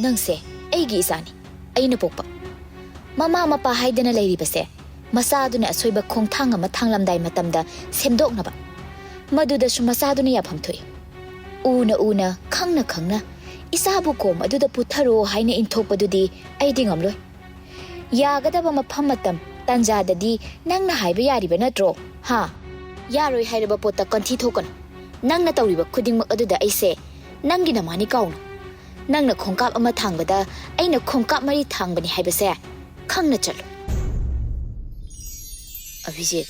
ꯅꯪꯁꯦ ꯑꯩꯒꯤ ꯏꯆꯥꯅꯤ, ꯑꯩꯅ ꯄꯣꯛꯄ. ꯃꯃꯥ ꯃꯄꯥ ꯍꯥꯏꯗꯅ ꯂꯩꯔꯤꯕꯁꯦ ꯃꯆꯥꯗꯨꯅ ꯑꯁꯣꯏꯕ ꯈꯣꯡꯊꯥꯡ ꯑꯃ ꯊꯥꯡꯂꯝꯗꯥꯏ ꯃꯇꯝꯗ ꯁꯦꯝꯗꯣꯛꯅꯕ. ꯃꯗꯨꯗꯁꯨ ꯃꯆꯥꯗꯨꯅ ꯌꯥꯐꯝ ꯊꯣꯛꯏ. ꯎꯅ ꯎꯅ ꯈꯪꯅ ꯈꯪꯅ ꯏꯆꯥꯕꯨ ꯀꯣꯝ ꯑꯗꯨꯗ ꯄꯨꯊꯔꯣ ꯍꯥꯏꯅ ꯏꯟꯊꯣꯛꯄꯗꯨꯗꯤ ꯑꯩꯗꯤ ꯉꯝꯂꯣꯏ. ꯌꯥꯒꯗꯕ ꯃꯐꯝ ꯃꯇꯝ ꯇꯥꯟꯖꯥꯗꯗꯤ ꯅꯪꯅ ꯍꯥꯏꯕ ꯌꯥꯔꯤꯕ ꯅꯠꯇ꯭ꯔꯣ? ꯍꯥ? ꯌꯥꯔꯣꯏ ꯍꯥꯏꯔꯕ ꯄꯣꯠꯇ ꯀꯟꯊꯤ ꯊꯣꯛꯀꯅꯨ. ꯅꯪꯅ ꯇꯧꯔꯤꯕ ꯈꯨꯗꯤꯡꯃꯛ ꯑꯗꯨꯗ ꯑꯩꯁꯦ ꯅꯪꯒꯤ ꯅꯃꯥꯅꯤ ꯀꯥꯎꯅꯨ. ꯅꯪꯅ ꯈꯣꯡꯀꯥꯞ ꯑꯃ ꯊꯥꯡꯕꯗ ꯑꯩꯅ ꯈꯣꯡꯀꯥꯞ 4 ꯊꯥꯡꯕꯅꯤ ꯍꯥꯏꯕꯁꯦ ꯈꯪꯅ ꯆꯠꯂꯨ. ꯑꯚꯤꯖꯤꯠ,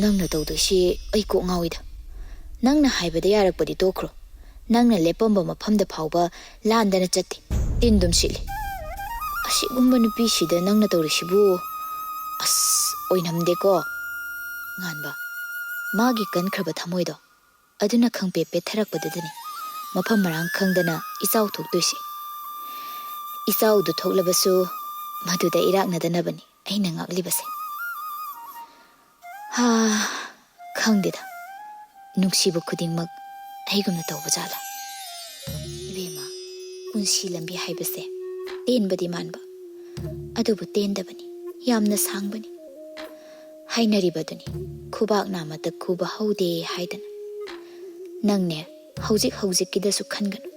ꯅꯪꯅ ꯇꯧꯗꯣꯏꯁꯤ ꯑꯩ ꯀꯣꯛ ꯉꯥꯎꯏꯗ. ꯅꯪꯅ ꯍꯥꯏꯕꯗ ꯌꯥꯔꯛꯄꯗꯤ ꯇꯣꯛꯈ꯭ꯔꯣ. ꯅꯪꯅ ꯂꯦꯞꯄꯝꯕ ꯃꯐꯝꯗ ꯐꯥꯎꯕ ꯂꯥꯟꯗꯅ ꯆꯠꯇꯦ, ꯇꯤꯟꯗꯨꯝ ꯁꯤꯠꯂꯤ. ꯑꯁꯤꯒꯨꯝꯕ ꯅꯨꯄꯤꯁꯤꯗ ꯅꯪꯅ ꯇꯧꯔꯤꯁꯤꯕꯨ ꯑꯁ ꯑꯣꯏꯅꯝꯗꯦꯀꯣ. ꯉꯥꯟꯕ, ꯃꯥꯒꯤ ꯀꯟꯈ꯭ꯔꯕ ꯊꯃꯣꯏꯗꯣ ꯑꯗꯨꯅ ꯈꯪꯄꯦꯠ ꯄꯦꯠꯊꯔꯛꯄꯗꯨꯗꯅꯤ ꯃꯐꯝ ꯃꯔꯥꯡ ꯈꯪꯗꯅ ꯏꯆꯥꯎ ꯊꯣꯛꯇꯣꯏꯁꯤ. ꯏꯆꯥꯎꯗꯨ ꯊꯣꯛꯂꯕꯁꯨ ꯃꯗꯨꯗ ꯏꯔꯥꯛꯅꯗꯅꯕꯅꯤ ꯑꯩꯅ ꯉꯥꯛꯂꯤꯕꯁꯦ. ꯈꯪꯗꯦꯗ, ꯅꯨꯡꯁꯤꯕ ꯈꯨꯗꯤꯡꯃꯛ ꯑꯩꯒꯨꯝꯅ ꯇꯧꯕ ꯖꯥꯠꯂꯥ? ꯏꯕꯦꯝꯃ, ꯄꯨꯟꯁꯤ ꯂꯝꯕꯤ ꯍꯥꯏꯕꯁꯦ ꯇꯦꯟꯕꯗꯤ ꯃꯥꯟꯕ, ꯑꯗꯨꯕꯨ ꯇꯦꯟꯗꯕꯅꯤ, ꯌꯥꯝꯅ ꯁꯥꯡꯕꯅꯤ. ꯍꯥꯏꯅꯔꯤꯕꯗꯨꯅꯤ ꯈꯨꯕꯥꯛ ꯅꯥꯝꯃꯇ ꯈꯨꯕ ꯍꯧꯗꯦ ꯍꯥꯏꯗꯅ. ꯅꯪꯅꯦ ꯍꯧꯖꯤꯛ ꯍꯧꯖꯤꯛꯀꯤꯗꯁꯨ ꯈꯟꯒꯅꯨ.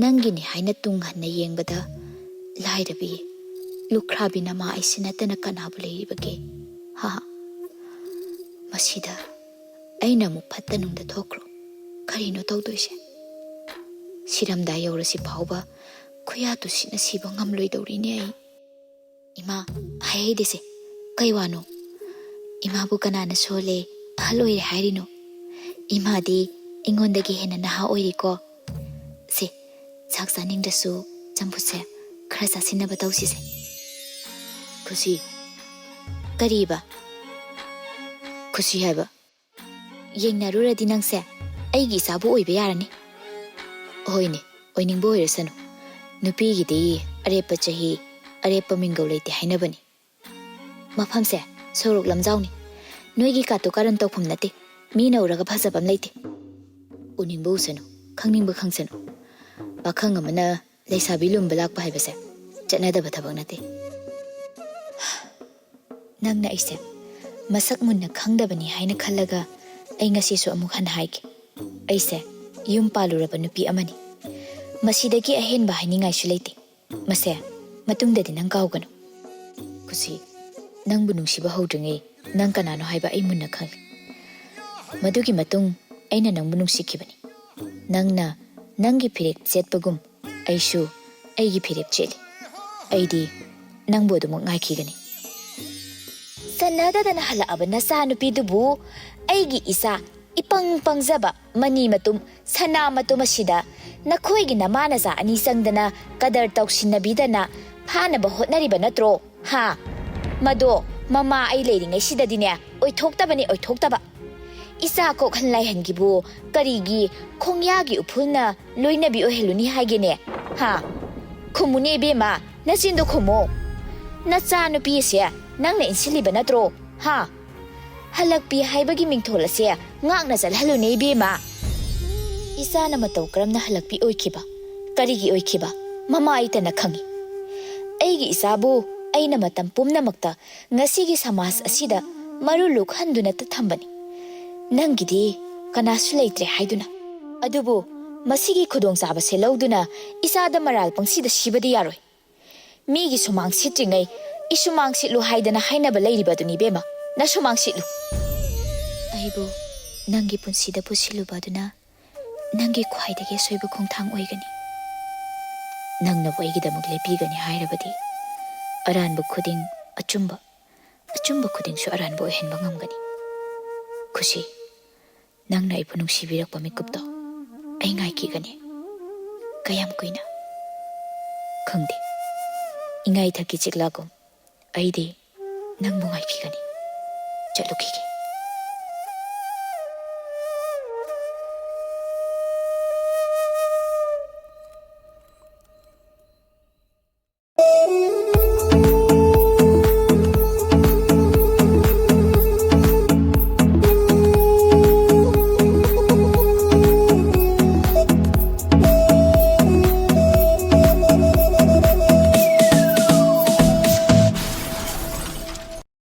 ꯅꯪꯒꯤꯅꯤ ꯍꯥꯏꯅ ꯇꯨꯡ ꯍꯟꯅ ꯌꯦꯡꯕꯗ ꯂꯥꯏꯔꯕꯤ ꯂꯨꯈ꯭ꯔꯥꯕꯤ ꯅꯃꯥ ꯑꯩꯁꯤ ꯅꯠꯇꯅ ꯀꯅꯥꯕꯨ ꯂꯩꯔꯤꯕꯒꯦ? ꯍꯥ? ꯃꯁꯤꯗ ꯑꯩꯅ ꯑꯃꯨꯛ ꯐꯠꯇ ꯅꯨꯡꯗ ꯊꯣꯛꯈ꯭ꯔꯣ. ꯀꯔꯤꯅꯣ ꯇꯧꯗꯣꯏꯁꯦ? ꯁꯤꯔꯝꯗꯥꯏ ꯌꯧꯔꯁꯤ ꯐꯥꯎꯕ ꯈꯨꯌꯥ ꯇꯨꯁꯤꯠꯅ ꯁꯤꯕ ꯉꯝꯂꯣꯏꯗꯧꯔꯤꯅꯦ ꯑꯩ. ꯏꯃꯥ, ꯍꯥꯏꯍꯩꯗꯦꯁꯦ. ꯀꯩ ꯋꯥꯅꯣ? ꯏꯃꯥꯕꯨ ꯀꯅꯥꯅ ꯁꯣꯜꯂꯦ, ꯑꯍꯜ ꯑꯣꯏꯔꯦ ꯍꯥꯏꯔꯤꯅꯣ? ꯏꯃꯥꯗꯤ ꯑꯩꯉꯣꯟꯗꯒꯤ ꯍꯦꯟꯅ ꯅꯍꯥ ꯑꯣꯏꯔꯤꯀꯣ. ꯁꯦ, ꯆꯥꯛ ꯆꯥꯅꯤꯡꯗ꯭ꯔꯁꯨ ꯆꯝꯐꯨꯠꯁꯦ ꯈꯔ ꯆꯥꯁꯤꯟꯅꯕ ꯇꯧꯁꯤꯁꯦ. ꯈꯨꯁꯤ. ꯀꯔꯤꯕ? ꯈꯨꯁꯤ ꯍꯥꯏꯕ. ꯌꯦꯡꯅꯔꯨꯔꯗꯤ ꯅꯪꯁꯦ ꯑꯩꯒꯤ ꯏꯆꯥꯕꯨ ꯑꯣꯏꯕ ꯌꯥꯔꯅꯤ. ꯍꯣꯏꯅꯦ, ꯑꯣꯏꯅꯤꯡꯕ ꯑꯣꯏꯔꯁꯅꯨ. ꯅꯨꯄꯤꯒꯤꯗꯤ ꯑꯔꯦꯞꯄ ꯆꯍꯤ, ꯑꯔꯦꯞꯄ ꯃꯤꯡꯒꯧ ꯂꯩꯇꯦ ꯍꯥꯏꯅꯕꯅꯤ. ꯃꯐꯝꯁꯦ ꯁꯣꯔꯣꯛ ꯂꯝꯖꯥꯎꯅꯤ. ꯅꯣꯏꯒꯤ ꯀꯥꯇꯨ ꯀꯥꯔꯟ ꯇꯧꯐꯝ ꯅꯠꯇꯦ. ꯃꯤꯅ ꯎꯔꯒ ꯐꯖꯕꯝ ꯂꯩꯇꯦ. ꯎꯅꯤꯡꯕ ꯎꯁꯅꯨ, ꯈꯪꯅꯤꯡꯕ ꯈꯪꯁꯅꯨ. ꯄꯥꯈꯪ ꯑꯃꯅ ꯂꯩꯁꯥꯕꯤ ꯂꯨꯝꯕ ꯂꯥꯛꯄ ꯍꯥꯏꯕꯁꯦ ꯆꯠꯅꯗꯕ ꯊꯕꯛ ꯅꯠꯇꯦ. ꯅꯪꯅ ꯑꯩꯁꯦ ꯃꯁꯛ ꯃꯨꯟꯅ ꯈꯪꯗꯕꯅꯤ ꯍꯥꯏꯅ ꯈꯜꯂꯒ ꯑꯩ ꯉꯁꯤꯁꯨ ꯑꯃꯨꯛ ꯍꯟꯅ ꯍꯥꯏꯒꯦ. ꯑꯩꯁꯦ ꯌꯨꯝ ꯄꯥꯜꯂꯨꯔꯕ ꯅꯨꯄꯤ ꯑꯃꯅꯤ. ꯃꯁꯤꯗꯒꯤ ꯑꯍꯦꯟꯕ ꯍꯥꯏꯅꯤꯡꯉꯥꯏꯁꯨ ꯂꯩꯇꯦ. ꯃꯁꯦ ꯃꯇꯨꯡꯗꯗꯤ ꯅꯪ ꯀꯥꯎꯒꯅꯨ. ꯈꯨꯁꯤ, ꯅꯪꯕꯨ ꯅꯨꯡꯁꯤꯕ ꯍꯧꯗ꯭ꯔꯤꯉꯩ ꯅꯪ ꯀꯅꯥꯅꯣ ꯍꯥꯏꯕ ꯑꯩ ꯃꯨꯟꯅ ꯈꯪꯂꯤ. ꯃꯗꯨꯒꯤ ꯃꯇꯨꯡ ꯑꯩꯅ ꯅꯪꯕꯨ ꯅꯨꯡꯁꯤꯈꯤꯕꯅꯤ. ꯅꯪꯅ ꯅꯪꯒꯤ ꯐꯤꯔꯦꯞ ꯆꯦꯠꯄꯒꯨꯝ ꯑꯩꯁꯨ ꯑꯩꯒꯤ ꯐꯤꯔꯦꯞ ꯆꯦꯠꯂꯤ. ꯑꯩꯗꯤ ꯅꯪꯕꯨ ꯑꯗꯨꯃꯛ ꯉꯥꯏꯈꯤꯒꯅꯤ. ꯁꯟꯅꯗꯗꯅ ꯍꯜꯂꯛꯑꯕ ꯅꯆꯥ ꯅꯨꯄꯤꯗꯨꯕꯨ ꯑꯩꯒꯤ ꯏꯆꯥ ꯏꯄꯪ ꯄꯪꯖꯕ ꯃꯅꯤ ꯃꯇꯨꯝ ꯁꯅꯥ ꯃꯇꯨꯝ ꯑꯁꯤꯗ ꯅꯈꯣꯏꯒꯤ ꯅꯃꯥ ꯅꯆꯥ ꯑꯅꯤ ꯆꯪꯗꯅ ꯀꯗꯔ ꯇꯧꯁꯤꯟꯅꯕꯤꯗꯅ ꯐꯥꯅꯕ ꯍꯣꯠꯅꯔꯤꯕ ꯅꯠꯇ꯭ꯔꯣ? ꯍꯥ? ꯃꯗꯣ ꯃꯃꯥ ꯑꯩ ꯂꯩꯔꯤꯉꯩꯁꯤꯗꯗꯤꯅꯦ ꯑꯣꯏꯊꯣꯛꯇꯕꯅꯤ, ꯑꯣꯏꯊꯣꯛꯇꯕ. ꯏꯆꯥ ꯀꯣꯛꯍꯟ ꯂꯥꯏꯍꯟꯒꯤꯕꯨ ꯀꯔꯤꯒꯤ ꯈꯣꯡꯌꯥꯒꯤ ꯎꯐꯨꯜꯅ ꯂꯣꯏꯅꯕꯤ ꯑꯣꯏꯍꯜꯂꯨꯅꯤ ꯍꯥꯏꯒꯦꯅꯦ? ꯍꯥ? ꯈꯨꯝꯃꯨꯅꯦ ꯏꯕꯦꯝꯃ, ꯅꯆꯤꯟꯗꯣ ꯈꯨꯝꯃꯣ. ꯅꯆꯥ ꯅꯨꯄꯤ ꯑꯁꯦ ꯅꯪꯅ ꯏꯟꯁꯤꯜꯂꯤꯕ ꯅꯠꯇ꯭ꯔꯣ? ꯍꯥ? ꯍꯜꯂꯛꯄꯤ ꯍꯥꯏꯕꯒꯤ ꯃꯤꯡꯊꯣꯜ ꯑꯁꯦ ꯉꯥꯛꯅ ꯆꯠꯍꯜꯂꯨꯅꯦ ꯏꯕꯦꯝꯃ. ꯏꯆꯥꯅ ꯃꯇꯧ ꯀꯔꯝꯅ ꯍꯜꯂꯛꯄꯤ ꯑꯣꯏꯈꯤꯕ? ꯀꯔꯤꯒꯤ ꯑꯣꯏꯈꯤꯕ? ꯃꯃꯥ ꯑꯩꯇꯅ ꯈꯪꯏ. ꯑꯩꯒꯤ ꯏꯆꯥꯕꯨ ꯑꯩꯅ ꯃꯇꯝ ꯄꯨꯝꯅꯃꯛꯇ ꯉꯁꯤꯒꯤ ꯁꯃꯥꯖ ꯑꯁꯤꯗ ꯃꯔꯨ ꯂꯨꯈꯟꯗꯨꯅꯇ ꯊꯝꯕꯅꯤ. ꯅꯪꯒꯤꯗꯤ ꯀꯅꯥꯁꯨ ꯂꯩꯇ꯭ꯔꯦ ꯍꯥꯏꯗꯨꯅ. ꯑꯗꯨꯕꯨ ꯃꯁꯤꯒꯤ ꯈꯨꯗꯣꯡꯆꯥꯕꯁꯦ ꯂꯧꯗꯨꯅ ꯏꯆꯥꯗ ꯃꯔꯥꯜ ꯄꯪꯁꯤꯗ ꯁꯤꯕꯗꯤ ꯌꯥꯔꯣꯏ. ꯃꯤꯒꯤ ꯁꯨꯃꯥꯡ ꯁꯤꯠꯇ꯭ꯔꯤꯉꯩ ꯏꯁꯨꯃꯥꯡ ꯁꯤꯠꯂꯨ ꯍꯥꯏꯗꯅ ꯍꯥꯏꯅꯕ ꯂꯩꯔꯤꯕꯗꯨꯅꯤ ꯏꯕꯦꯝꯃ. ꯅꯁꯨꯃꯥꯡ ꯁꯤꯠꯂꯨ. ꯑꯩꯕꯨ ꯅꯪꯒꯤ ꯄꯨꯟꯁꯤꯗ ꯄꯨꯁꯤꯜꯂꯨꯕ ꯑꯗꯨꯅ ꯅꯪꯒꯤ ꯈ꯭ꯋꯥꯏꯗꯒꯤ ꯑꯁꯣꯏꯕ ꯈꯣꯡꯊꯥꯡ ꯑꯣꯏꯒꯅꯤ. ꯅꯪꯅꯕꯨ ꯑꯩꯒꯤꯗꯃꯛ ꯂꯦꯞꯄꯤꯒꯅꯤ ꯍꯥꯏꯔꯕꯗꯤ ꯑꯔꯥꯟꯕ ꯈꯨꯗꯤꯡ ꯑꯆꯨꯝꯕ, ꯑꯆꯨꯝꯕ ꯈꯨꯗꯤꯡꯁꯨ ꯑꯔꯥꯟꯕ ꯑꯣꯏꯍꯟꯕ ꯉꯝꯒꯅꯤ. ꯈꯨꯁꯤ, ꯅꯪꯅ ꯑꯩꯕꯨ ꯅꯨꯡꯁꯤꯕꯤꯔꯛꯄ ꯃꯤꯀꯨꯞꯇꯣ ꯑꯩ ꯉꯥꯏꯈꯤꯒꯅꯤ. ꯀꯌꯥꯝ ꯀꯨꯏꯅ? ꯈꯪꯗꯦ. ꯏꯉꯥꯏꯊꯛꯀꯤ ꯆꯦꯛꯂꯥꯒꯨꯝ ꯑꯩꯗꯤ ꯅꯪꯕꯨ ꯉꯥꯏꯈꯤꯒꯅꯤ. ꯆꯠꯂꯨꯈꯤꯒꯦ.